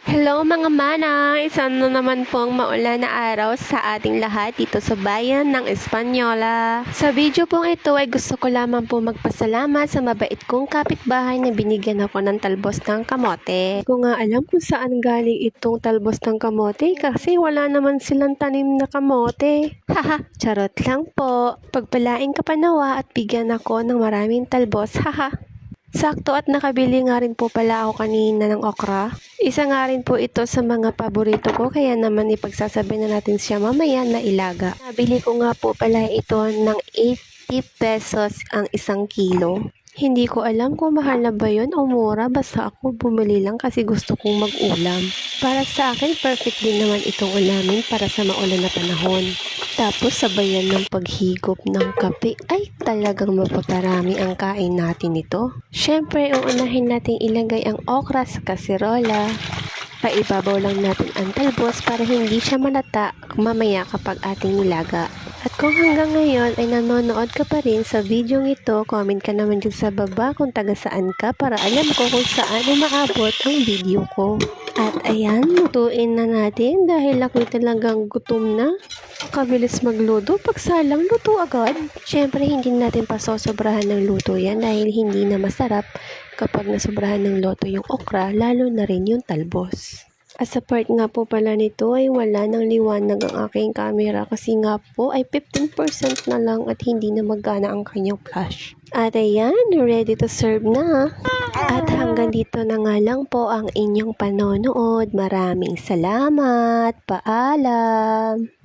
Hello mga mana! Isa na naman pong maulan na araw sa ating lahat dito sa bayan ng Española. Sa video pong ito ay gusto ko lamang po magpasalamat sa mabait kong kapitbahay na binigyan ako ng talbos ng kamote. Ko nga alam kung saan galing itong talbos ng kamote kasi wala naman silang tanim na kamote. Haha, charot lang po. Pagpalain ka pa nawa at bigyan ako ng maraming talbos, haha. Sakto at nakabili nga rin po pala ako kanina ng okra. Isa nga rin po ito sa mga paborito ko kaya naman ipagsasabi na natin siya mamaya na ilaga. Nabili ko nga po pala ito ng 80 pesos ang isang kilo. Hindi ko alam kung mahal na ba yun o mura, basta ako bumili lang kasi gusto kong mag-ulam. Para sa akin, perfect din naman itong ulamin para sa maulan na panahon. Tapos sabayan ng paghigop ng kape ay talagang mapaparami ang kain natin ito. Syempre, uunahin natin ilagay ang okra sa kaserola. Paibabaw lang natin ang talbos para hindi siya malata mamaya kapag ating nilaga. At kung hanggang ngayon ay nanonood ka pa rin sa video ito, comment ka naman dyan sa baba kung taga saan ka para alam ko kung saan umaabot ang video ko. At ayan, lutuin na natin dahil ako'y talagang gutom na. Kabilis magluto, pagsalang luto agad. Syempre hindi natin pasosobrahan ng luto yan dahil hindi na masarap kapag nasobrahan ng luto yung okra, lalo na rin yung talbos. As a part nga po pala nito ay wala ng liwanag ang aking camera kasi nga po ay 15% na lang at hindi na magana ang kanyang flash. At ayan, ready to serve na. At hanggang dito na nga lang po ang inyong panonood. Maraming salamat. Paalam.